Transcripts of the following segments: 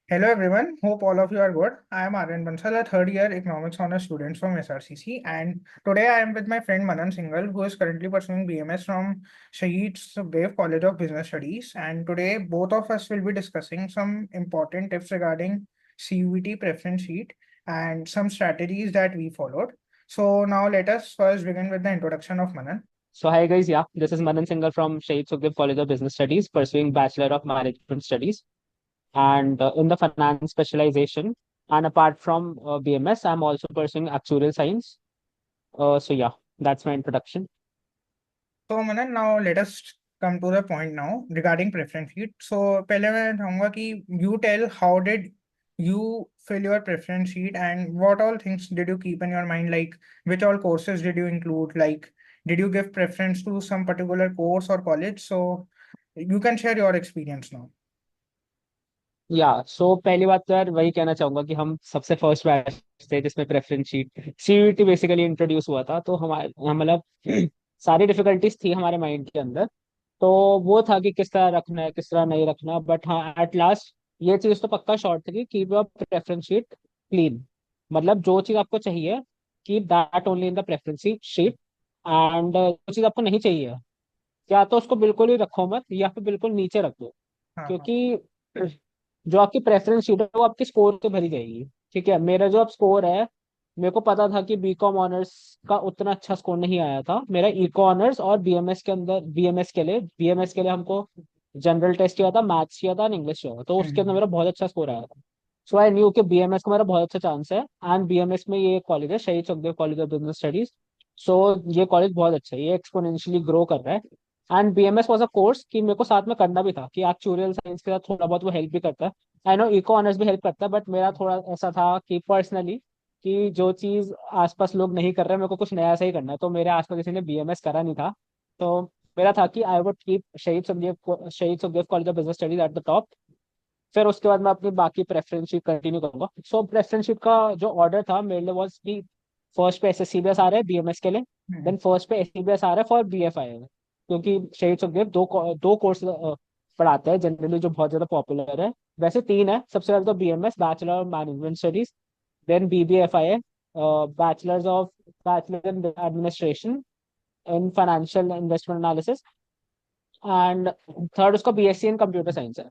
Hello everyone, hope all of you are good. I am Aryan Bansal, a third year economics honors student from SRCC, and today I am with my friend Manan Singhal, who is currently pursuing BMS from Shahid Sukhdev College of Business Studies. And today, both of us will be discussing some important tips regarding CUET preference sheet and some strategies that we followed. So now let us first begin with the introduction of Manan. So hi guys, yeah, this is Manan Singhal from Shahid Sukhdev College of Business Studies, pursuing Bachelor of Management Studies, and in the finance specialization. And apart from BMS, I'm also pursuing actuarial science. So yeah, that's my introduction. So Manan, now let us come to the point now regarding preference sheet. So पहले मैं चाहूंगा कि you tell how did you fill your preference sheet and what all things did you keep in your mind, like which all courses did you include, like did you give preference to some particular course or college? So you can share your experience now. या सो पहली बात तो यार वही कहना चाहूंगा कि हम सबसे फर्स्ट बैच थे जिसमें preference sheet CUET basically introduce हुआ था। तो हमारे मतलब सारी डिफिकल्टीज थी हमारे माइंड के अंदर। तो वो था कि किस तरह रखना है किस तरह नहीं रखना, बट हाँ एट लास्ट ये चीज तो पक्का शॉर्ट थी कि keep your preference sheet clean. मतलब जो चीज आपको चाहिए keep that only in the preference sheet. And जो चीज आपको नहीं चाहिए या तो उसको बिल्कुल ही रखो मत या फिर बिल्कुल नीचे रख दो। हाँ हाँ। क्योंकि जो आपकी प्रेफरेंस शीट है वो आपकी स्कोर से भरी जाएगी। ठीक है, मेरा जो अब स्कोर है, मेरे को पता था कि बीकॉम ऑनर्स का उतना अच्छा स्कोर नहीं आया था। मेरा इको ऑनर्स और बीएमएस के लिए हमको जनरल टेस्ट किया था, मैथ्स किया था और इंग्लिश किया था, तो उसके अंदर हम्म। मेरा बहुत अच्छा स्कोर आया था। सो आई न्यू कि बीएमएस का मेरा बहुत अच्छा चांस है। एंड बीएमएस में ये कॉलेज है Shaheed Sukhdev college of business studies. So ये कॉलेज बहुत अच्छा है, ये एक्सपोनेंशियली ग्रो कर रहा है। And BMS was a course कि मेरे को साथ में करना भी था कि एक्चुअल साइंस के साथ थोड़ा बहुत वो हेल्प भी करता है। आई नो इको ऑनर्स भी हेल्प करता है, बट मेरा थोड़ा ऐसा था कि पर्सनली कि जो चीज आसपास लोग नहीं कर रहे मेरे को कुछ नया सा ही करना है। तो मेरे आसपास किसी ने बीएमएस करा नहीं था, तो मेरा था कि आई वुड कीप शहीद Sukhdev college of business studies at the top. फिर उसके बाद मैं अपनी बाकी प्रेफरेंस शीट कंटिन्यू करूंगा। सो प्रेफरेंस शीट का जो ऑर्डर था मेरे लिए वाज कि फर्स्ट पे एसएससीबीएस आ रहा है बीएमएस के लिए, हम्म। देन फर्स्ट पे एससीबीएस आ रहा है फॉर बीएफआई। क्योंकि शहीद सुखदेव दो कोर्स पढ़ाते हैं जनरली जो बहुत ज्यादा पॉपुलर है। वैसे तीन है, सबसे पहले तो BMS bachelor of management studies, then BBFI bachelor in administration in financial investment analysis, and third उसका बीएससी इन कंप्यूटर साइंस है।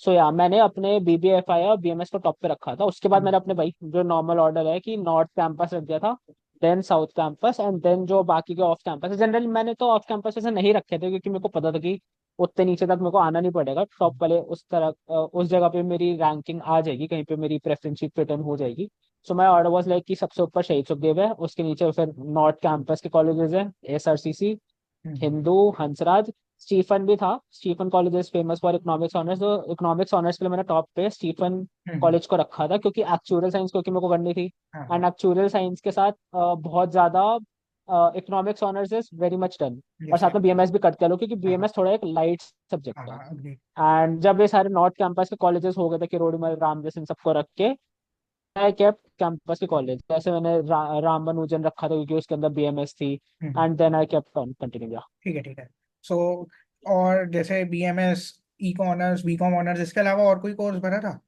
सो या मैंने अपने बीबीएफआई और बीएमएस को टॉप पे रखा था। उसके बाद मैंने अपने भाई जो नॉर्मल ऑर्डर है कि नॉर्थ कैंपस रख दिया था, then south campus, and then जो बाकी के ऑफ कैंपस है। जनरली मैंने तो ऑफ कैंपस ऐसे नहीं रखे थे क्योंकि मेरे को पता था कि उतने नीचे तक मेरे को आना नहीं पड़ेगा, टॉप वाले उस तरह उस जगह पे मेरी रैंकिंग आ जाएगी, कहीं पे मेरी प्रेफरेंस शीट पे टर्न हो जाएगी। So my order was like कि सबसे ऊपर शहीद सुखदेव है, उसके नीचे फिर नॉर्थ कैंपस के कॉलेजेस है, SRCC, hmm. Hindu, Hansraj, Stephen भी था। Stephen college is famous for economics honours, तो इकोनॉमिक्स ऑनर्स के लिए मैंने टॉप पे स्टीफन हम्म। कॉलेज को रखा था क्योंकि एक्चुअल साइंस क्योंकि मेरे को करनी थी। हाँ हाँ। एंड एक्चुअल साइंस के साथ बहुत ज्यादा economics honours is very much done. और यस साथ यस। में बीएमएस भी करते हैं लोग क्योंकि हाँ हाँ। बीएमएस थोड़ा एक लाइट हाँ सब्जेक्ट है। हाँ agree। एंड जब ये सारे नॉर्थ कैंपस के कॉलेजेस हो गए थे किरोड़ीमल, रामजस, इन सबको रख के मैं केप्ट कैंपस के कॉलेज, जैसे मैंने राम बनूजन रखा था क्योंकि उसके अंदर बीएमएस थी। Hmm. And then I kept on continue. ठीक है ठीक है। सो और जैसे BMS, eco honours, BCom honours, इसके अलावा और कोई कोर्स भरा था?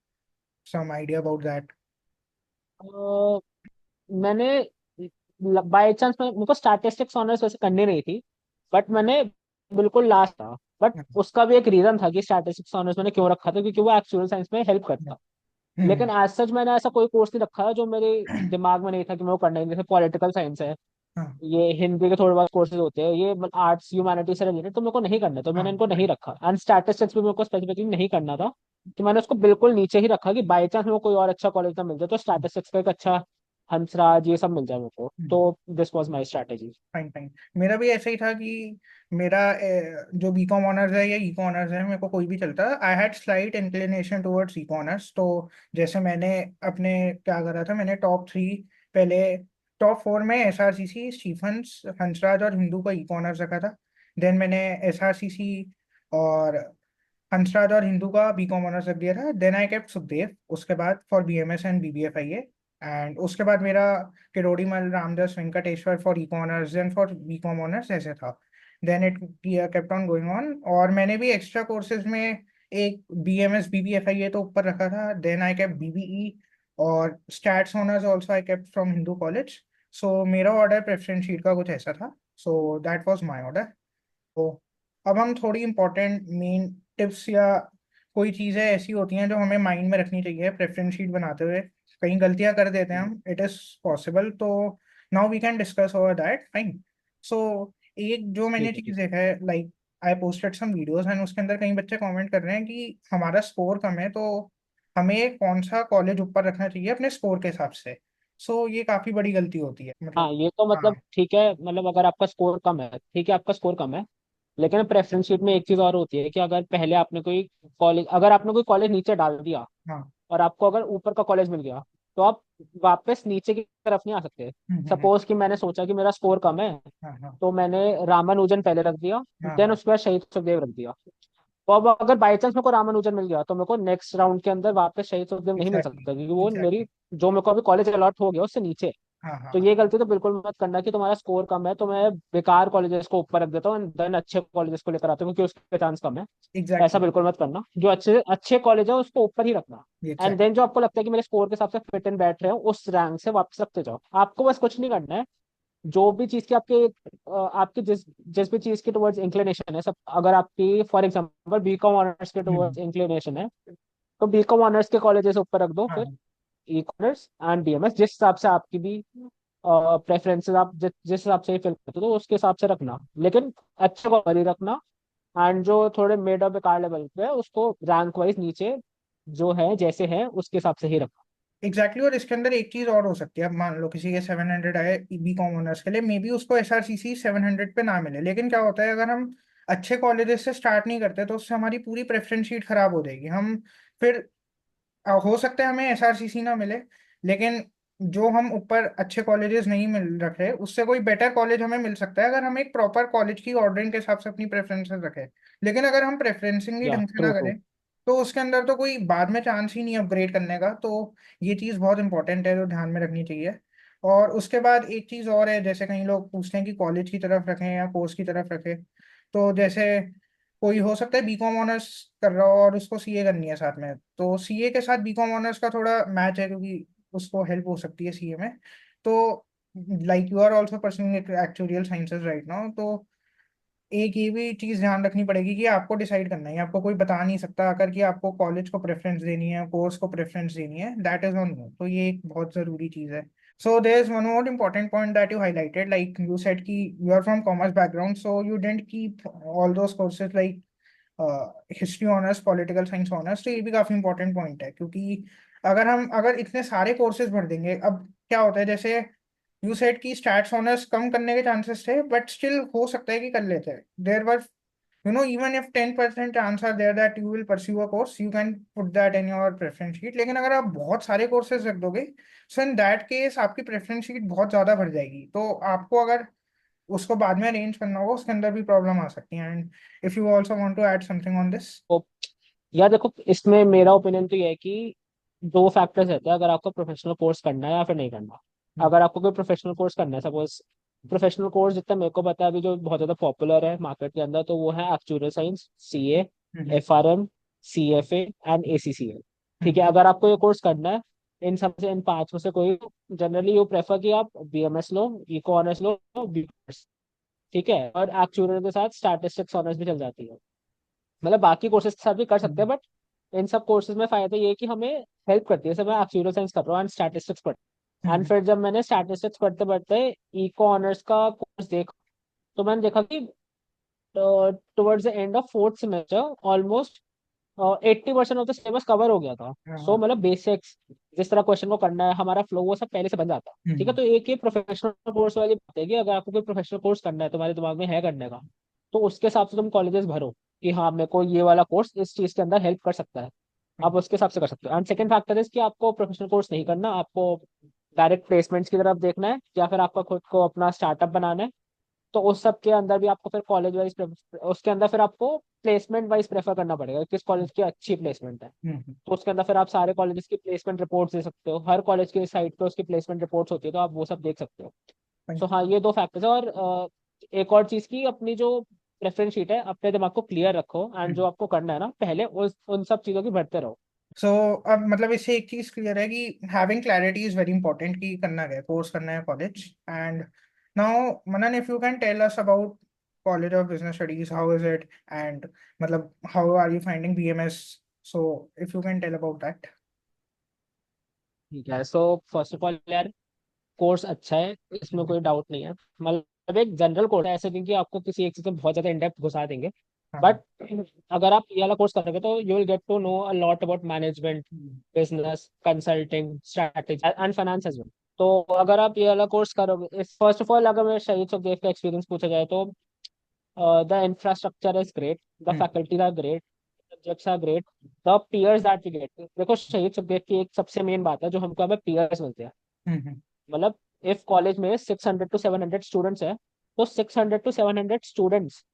Some idea about that? मैंने बाय चांस मेरे को स्टैटिस्टिक्स ऑनर्स वैसे करनी नहीं थी, बट मैंने बिल्कुल लास्ट था। बट उसका भी एक रीजन था कि स्टैटिस्टिक्स ऑनर्स मैंने क्यों रखा था, क्योंकि वो एक्चुअल साइंस में हेल्प करता। हम्म। लेकिन एज सच मैंने ऐसा कोई कोर्स नहीं रखा है जो मेरे दिमाग में नहीं था कि मैं वो करना है। जैसे पॉलिटिकल साइंस है, हाँ ये हिंदी के थोड़े बहुत कोर्सेज होते हैं, ये आर्ट्स ह्यूमैनिटी से रिलेटेड, तो मेरे को नहीं करना, तो मैंने हाँ इनको नहीं right। रखा। एंड स्टैटिस्टिक्स भी मेरे को स्पेसिफिकली नहीं करना था, कि मैंने उसको बिल्कुल नीचे ही रखा कि बाई चांस मेरे को कोई और अच्छा कॉलेज ना मिल जाए तो स्टैटिस्टिक्स का एक अच्छा हंसराज ये सब मिल जाए मेरे को। तो this was my strategy. Fine fine. मेरा भी ऐसा ही था कि मेरा जो बीकॉम ऑनर्स है या इको ऑनर्स है, मेरे को कोई भी चलता। I had slight inclination towards eco honours. तो जैसे मैंने अपने क्या करा था, मैंने टॉप थ्री पहले, टॉप फोर में एसआरसीसी, स्टीफंस, हंसराज और हिंदू का इको ऑनर्स रखा था। देन मैंने एसआरसीसी और हंसराज और हिंदू का बीकॉम ऑनर्स रख दिया था। देन आई केप्ट सुखदेव उसके बाद for BMS and BBFIA. And उसके बाद मेरा Kirorimal, Ramdas, Venkateswara for eco honours, then for BCom honours, ऐसे था। Then it kept on going on. और मैंने भी एक्स्ट्रा कोर्सेज में एक BMS BBFIA तो ऊपर रखा था, देन आई केप्ट BBE, और stats honours also I kept from Hindu college. So मेरा ऑर्डर प्रेफरेंस शीट का कुछ ऐसा था। So that was my order. तो अब हम थोड़ी इंपॉर्टेंट मेन टिप्स या कोई चीज़ें ऐसी होती हैं जो हमें माइंड में रखनी चाहिए प्रेफरेंस शीट बनाते हुए, कहीं गलतियां कर देते हैं हम, इट इज़ पॉसिबल। तो now we can discuss over that, fine. So एक जो मैंने ठीक है चीज़ ठीक देखा है, like I posted some videos and उसके अंदर कई बच्चे कमेंट कर रहे हैं कि हमारा स्कोर कम है, तो हमें कौन सा कॉलेज ऊपर रखना चाहिए अपने स्कोर के हिसाब से। सो ये काफ़ी बड़ी गलती होती है, हाँ, मतलब। ये तो हाँ, मतलब ठीक है, मतलब अगर आपका स्कोर कम है, ठीक है, आपका स्कोर कम है, लेकिन प्रेफरेंस शीट में एक चीज और होती है कि अगर पहले आपने कोई कॉलेज, अगर आपने कोई कॉलेज नीचे डाल दिया हाँ। और आपको अगर ऊपर का कॉलेज मिल गया, तो आप वापस नीचे की तरफ नहीं आ सकते। हम्म। सपोज कि मैंने सोचा कि मेरा स्कोर कम है, हाँ, हाँ, तो मैंने रामानुजन पहले रख दिया, हाँ, देन हाँ। उसके बाद शहीद सुखदेव रख दिया। तो अब अगर बाई चांस मेरे को रामानुजन मिल गया, तो मेरे को नेक्स्ट राउंड के अंदर वापस शहीद सुखदेव नहीं मिल एग्जैक्टली, सकता, क्योंकि वो मेरी, एग्जैक्टली। जो मेरे को अभी कॉलेज अलॉट हो गया उससे नीचे है। हाँ, तो हाँ। ये गलती तो बिल्कुल मत करना कि तुम्हारा स्कोर कम है तो मैं बेकार कॉलेजेस को ऊपर रख देता हूँ, देन अच्छे कॉलेजेस को लेकर आता हूँ क्योंकि उसके चांस कम है। ऐसा एग्जैक्टली। बिल्कुल मत करना, जो अच्छे अच्छे कॉलेज है उसको ऊपर ही रखना। And exactly. देन जो आपको लगता है कि मेरे स्कोर के हिसाब से फिट एंड बैठ रहे हो, उस रैंक से वापस रखते जाओ। आपको बस कुछ नहीं करना है, जो भी चीज की आपके आपकी जिस जिस भी चीज की टुवर्ड्स इंक्लिनेशन है, सब अगर आपकी फॉर एग्जांपल बीकॉम ऑनर्स के टुवर्ड्स इंक्लिनेशन है, तो बीकॉम ऑनर्स के कॉलेजेस ऊपर रख दो, फिर हाँ, ई कॉमर्स एंड बीएमएस जिस हिसाब से आपकी भी प्रेफरेंसेस, आप जिस हिसाब से फिल करते हो तो उसके हिसाब से रखना, लेकिन अच्छे को ही रखना। एंड जो थोड़े मिड और बेकार लेवल पे है उसको रैंक वाइज नीचे जो है जैसे है उसके हिसाब से ही रखना। एग्जैक्टली। और इसके अंदर एक चीज और हो सकती है, अब मान लो किसी के 700 आए BCom ऑनर्स के लिए, मे बी उसको SRCC 700 पे ना मिले, लेकिन क्या होता है अगर हम अच्छे कॉलेजेस से स्टार्ट नहीं करते तो उससे हमारी पूरी प्रेफरेंस शीट खराब हो जाएगी। हम फिर हो सकता है हमें SRCC ना मिले, लेकिन जो हम ऊपर अच्छे कॉलेजेस नहीं मिल रखे उससे कोई बेटर कॉलेज हमें मिल सकता है अगर हम एक प्रॉपर कॉलेज की ऑर्डरिंग के हिसाब से अपनी प्रेफरेंसेस रखें। लेकिन अगर हम प्रेफरेंसिंग ही या ढंग से ना ट्रू ट्रू। करें तो उसके अंदर तो कोई बाद में चांस ही नहीं अपग्रेड करने का। तो ये चीज़ बहुत इंपॉर्टेंट है जो ध्यान में रखनी चाहिए। और उसके बाद एक चीज़ और है, जैसे कई लोग पूछते हैं कि कॉलेज की तरफ रखें या कोर्स की तरफ रखें। तो जैसे कोई हो सकता है BCom ऑनर्स कर रहा हो और उसको CA करनी है साथ में, तो CA के साथ BCom ऑनर्स का थोड़ा मैच है क्योंकि उसको हेल्प हो सकती है CA में। तो like you are also pursuing actuarial sciences right now, तो एक ये भी चीज ध्यान रखनी पड़ेगी कि आपको डिसाइड करना है, आपको कोई बता नहीं सकता अगर कि आपको कॉलेज को प्रेफरेंस देनी है, कोर्स को प्रेफरेंस देनी है, दैट इज ऑन यू। तो ये एक बहुत जरूरी चीज है। So there is one more important point that you highlighted, like you said कि you are from commerce background, so you don't keep all those courses like history honours, political science honours. तो ये भी काफी important point है, क्योंकि अगर इतने सारे कोर्सेज भर देंगे, अब क्या होता है, जैसे यू सेड की स्टैट्स ऑनर्स कम करने के चांसेस थे, बट स्टिल हो सकता है कि कर लेते हैं। There were, even if 10% chance are there that you will pursue a course, you can put that in your preference sheet। लेकिन अगर आप बहुत सारे कोर्सेज रख दोगे, सो इन दैट केस आपकी प्रेफरेंस शीट बहुत ज्यादा भर जाएगी, तो आपको अगर उसको बाद में अरेंज करना होगा उसके अंदर भी प्रॉब्लम आ सकती है। And if you also want to add something on this. तो यार देखो, इसमें मेरा ओपिनियन तो ये है कि दो फैक्टर्स रहते हैं अगर आपको प्रोफेशनल कोर्स करना है या फिर नहीं करना। अगर आपको कोई प्रोफेशनल कोर्स करना है, सपोज प्रोफेशनल कोर्स जितना मेरे को पता है अभी जो बहुत ज्यादा पॉपुलर है मार्केट के अंदर, तो वो है actual science, CA, FRM, CFA and ACCA। ठीक है, अगर आपको ये कोर्स करना है, इन सब से इन पांच में से कोई, जनरली यू प्रेफर कि आप BMS लो, इको ऑनर्स लो, बी। ठीक है, और एक्चुअल के साथ स्टैटिस्टिक्स ऑनर्स भी चल जाती है, मतलब बाकी कोर्सेज के साथ भी कर सकते हैं, बट इन सब कोर्सेज में फायदा ये है कि हमें हेल्प करती है। जैसे मैं एक्चुअल साइंस कर रहा हूँ एंड स्टैटिस्टिक्स पढ़, एंड फिर जब मैंने स्टैटिस्टिक्स पढ़ते पढ़ते इको ऑनर्स का कोर्स देखा, तो मैंने देखा कि towards the end of fourth semester almost 80% of the syllabus cover हो गया था। सो मतलब बेसिक्स, जिस तरह क्वेश्चन को करना है, हमारा फ्लो, वो सब पहले से बन जाता है। ठीक है, तो एक ये प्रोफेशनल कोर्स वाली बात है कि अगर आपको कोई प्रोफेशनल कोर्स करना है, तुम्हारे दिमाग में है करने का, तो उसके हिसाब से तुम कॉलेजेस भरो कि हाँ मेरे को ये वाला कोर्स इस चीज के अंदर हेल्प कर सकता है, आप उसके हिसाब से कर सकते हो। एंड सेकंड फैक्टर इज कि आपको प्रोफेशनल कोर्स नहीं करना, आपको डायरेक्ट प्लेसमेंट्स की तरफ देखना है, या फिर आपका खुद को अपना स्टार्टअप बनाना है, तो उस सब के अंदर भी आपको फिर कॉलेज वाइज, उसके अंदर फिर आपको प्लेसमेंट वाइज प्रेफर करना पड़ेगा किस कॉलेज की अच्छी प्लेसमेंट है। तो उसके अंदर फिर आप सारे कॉलेजेस की प्लेसमेंट रिपोर्ट्स दे सकते हो, हर कॉलेज की साइट पे उसकी प्लेसमेंट रिपोर्ट्स होती है, तो आप वो सब देख सकते हो। सो हाँ, ये दो फैक्टर्स है। और एक और चीज की, अपनी जो प्रेफरेंस शीट है, अपने दिमाग को क्लियर रखो एंड जो हम्म। आपको करना है ना पहले उन सब चीजों की भरते रहो। सो अब मतलब इससे एक चीज क्लियर है कि having clarity is very important, कि करना है कोर्स करना है college. And now Manan, if you can tell us about college of business studies, how is it, and मतलब how are you finding BMS, so if you can tell about that. ठीक है, so first of all यार, course अच्छा है, इसमें कोई doubt नहीं है। मतलब एक जनरल कोर्स है, ऐसे नहीं कि आपको किसी एक चीज में बहुत ज्यादा इन डेप्थ घुसा देंगे। हाँ। बट अगर आप ये वाला कोर्स करोगे तो you will get to know a lot about management, business, consulting, strategy and finance as well. तो अगर आप ये वाला कोर्स करोगे, फर्स्ट ऑफ ऑल अगर मैं शहीद सुखदेव का एक्सपीरियंस पूछा जाए तो the infrastructure is great, the hmm. Faculties are great, subjects are great, the peers that we get. देखो शहीद सुखदेव की एक सबसे मेन बात है, जो हमको हमें पीयर्स मिलते हैं। हम्म। मतलब इफ कॉलेज में 600 to 700 स्टूडेंट्स है, तो 600 to 700 स्टूडेंट्स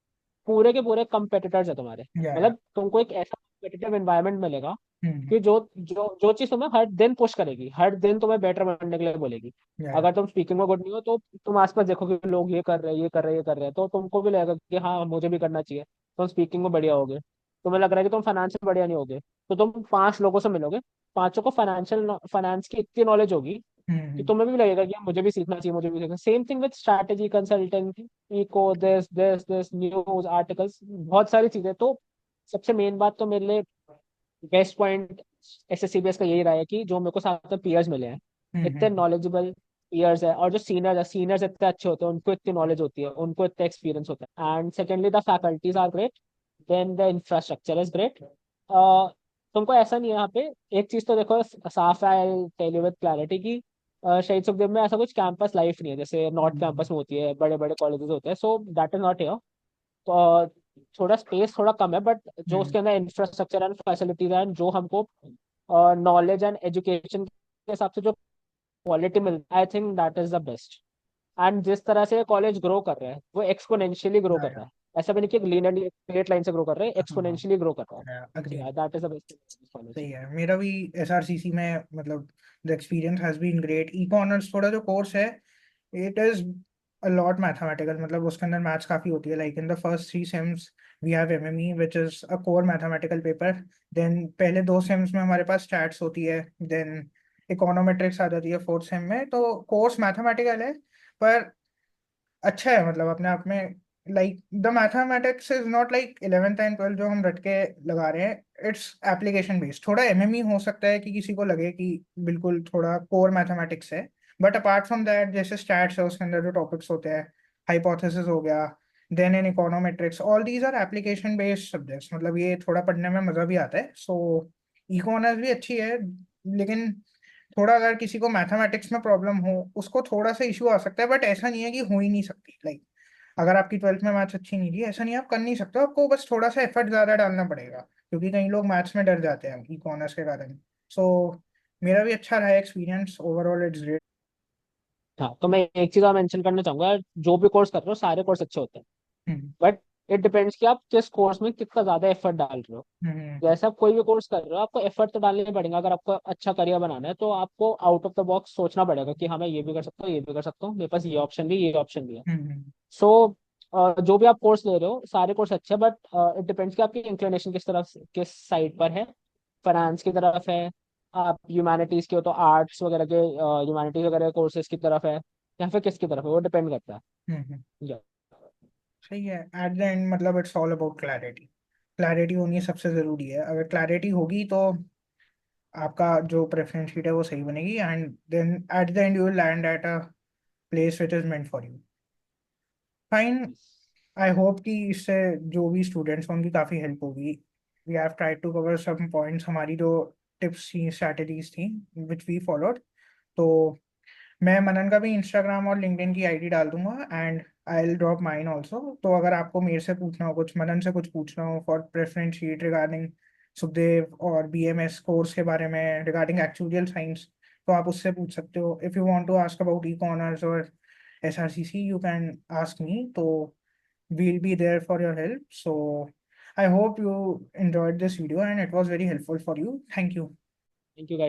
पूरे के पूरे कंपेटिटर्स है तुम्हारे। या। मतलब तुमको एक ऐसा कॉम्पिटिटिव एनवायरनमेंट मिलेगा हम्म। कि जो जो जो चीज तुम्हें हर दिन पुश करेगी, हर दिन तुम्हें बेटर बनने के लिए बोलेगी। या। अगर तुम स्पीकिंग में गुड नहीं हो तो तुम आसपास देखोगे कि लोग ये कर रहे हैं, ये कर रहे हैं, ये कर रहे हैं, तो तुमको भी लगेगा कि हाँ मुझे भी करना चाहिए। तुम स्पीकिंग में बढ़िया होगे, तुम्हें लग रहा है कि तुम फाइनेंस में बढ़िया नहीं होगे, तो तुम 5 लोगों से मिलोगे, पांचों को फाइनेंस की इतनी नॉलेज होगी कि हम्म। तुम्हें भी लगेगा कि मुझे भी सीखना चाहिए, मुझे भी सीखना। Same thing with strategy, consulting, eco, this news articles, बहुत सारी चीजें। तो सबसे मेन बात तो मेरे लिए बेस्ट पॉइंट एसएससीबीएस का यही रहा है कि जो मेरे को साथ में पीयर्स मिले हैं, इतने हम्म। नॉलेजेबल पीयर्स है, और जो सीनियर्स है, सीनियर्स इतने अच्छे होते हैं, उनको इतनी नॉलेज होती है, उनको इतना एक्सपीरियंस होता है। And secondly the faculties are great, then the infrastructure is great. तुमको ऐसा नहीं है यहाँ पे, एक चीज तो देखो साफ है, टेल यू विद क्लैरिटी की शहीद सुखदेव में ऐसा कुछ कैंपस लाइफ नहीं है जैसे नॉर्थ हम्म। कैंपस में होती है, बड़े बड़े कॉलेजेस होते हैं। So that is not here. तो थोड़ा स्पेस थोड़ा कम है, बट जो हम्म। उसके अंदर इंफ्रास्ट्रक्चर एंड फैसिलिटीज एंड जो हमको नॉलेज एंड एजुकेशन के हिसाब से जो क्वालिटी मिलती है, I think that is the best. And जिस तरह से कॉलेज ग्रो कर रहा है वो एक्सपोनेंशियली ग्रो कर रहा या। है। ऐसा भी नहीं कि लीनियरली स्ट्रेट लाइन से ग्रो कर रहे हैं, हाँ। एक्सपोनेंशियली ग्रो कर रहा अग्री। है। That is the best college. सही है, मेरा भी एसआरसीसी में मतलब the experience has been great. Eco honours थोड़ा जो कोर्स है, it is a lot mathematical, मतलब उसके अंदर मैथ्स काफी होती है। Like in the first 3 sems we have MME which is a core mathematical paper. Then पहले 2 सेम्स में हमारे पास स्टैट्स होती है। देन इकोनोमेट्रिक्स आ जाती है 4th सेम में। तो कोर्स मैथमेटिकल है, पर अच्छा है मतलब अपने आप में। Like the mathematics is not like 11th and 12th जो हम रट के लगा रहे हैं, इट्स एप्लीकेशन बेस्ड। थोड़ा एमएमई हो सकता है कि किसी को लगे कि बिल्कुल थोड़ा कोर मैथमेटिक्स है, बट अपार्ट फ्रॉम दैट जैसे स्टैट्स है उसके अंदर जो टॉपिक्स होते हैं, हाइपोथेसिस हो गया, then in econometrics, all these are application based subjects. मतलब ये थोड़ा पढ़ने में मजा भी आता है। सो इकोनॉमिक्स भी अच्छी है, लेकिन थोड़ा अगर किसी को मैथमेटिक्स में प्रॉब्लम हो उसको थोड़ा सा इशू आ सकता है, बट ऐसा नहीं है कि हो ही नहीं सकती। लाइक अगर आपकी 12th में मैथ्स अच्छी नहीं थी, ऐसा नहीं है आप कर नहीं सकते हो, आपको बस थोड़ा सा एफर्ट ज्यादा डालना पड़ेगा, क्योंकि कई लोग मैथ्स में डर जाते हैं ई कॉमर्स के कारण। सो मेरा भी अच्छा रहा एक्सपीरियंस, ओवरऑल इट्स ग्रेट। हाँ, तो मैं एक चीज और मेंशन करना चाहूंगा, जो भी कोर्स कर रहे हो सारे कोर्स अच्छे होते हैं, हम्म। बट इट डिपेंड्स कि आप किस कोर्स में कितना ज्यादा एफर्ट डाल रहे हो। हम्म। जैसे आप कोई भी कोर्स कर रहे हो, आपको एफर्ट तो डालने ही पड़ेगा। अगर आपको अच्छा करियर बनाना है तो आपको आउट ऑफ द बॉक्स सोचना पड़ेगा कि हाँ मैं ये भी कर सकता हूँ, ये भी कर सकता हूँ, मेरे पास ये ऑप्शन भी है। हम्म। सो जो भी आप कोर्स ले रहे हो सारे कोर्स अच्छे हैं, बट इट डिपेंड्स कि आपकी इंक्लिनेशन किस साइड पर है। फाइनेंस की तरफ है, आप ह्यूमैनिटीज के हो तो आर्ट्स वगैरह के, ह्यूमैनिटीज वगैरह कोर्सेज की तरफ है, या फिर किसकी तरफ है, वो डिपेंड करता है। हम्म। Yeah. सही है। एट द एंड मतलब it's all about clarity. Clarity होनी सबसे जरूरी है। अगर क्लैरिटी होगी तो आपका जो प्रेफरेंस शीट है वो सही बनेगी, and then at the end you will land at a place which is meant for you. Fine. I hope कि इससे जो भी स्टूडेंट्स हैं उनकी काफ़ी हेल्प होगी। We have tried to cover some points, हमारी जो टिप्स थी, स्ट्रैटेजीज थी, विच वी फॉलोड। तो मैं मनन का भी इंस्टाग्राम और लिंक्डइन की आईडी डाल दूंगा, and I will drop mine also. तो अगर आपको मेरे से पूछना हो कुछ, मनन से कुछ पूछना हो for preference sheet regarding Sukhdev और बीएमएस कोर्स के बारे में, रिगार्डिंग एक्चुअल साइंस, तो आप उससे पूछ सकते हो। If you want to ask about eco honours और SRCC, you can ask me. तो we'll be there for your help. So I hope you enjoyed this video and it was very helpful for you. Thank you. Thank you guys.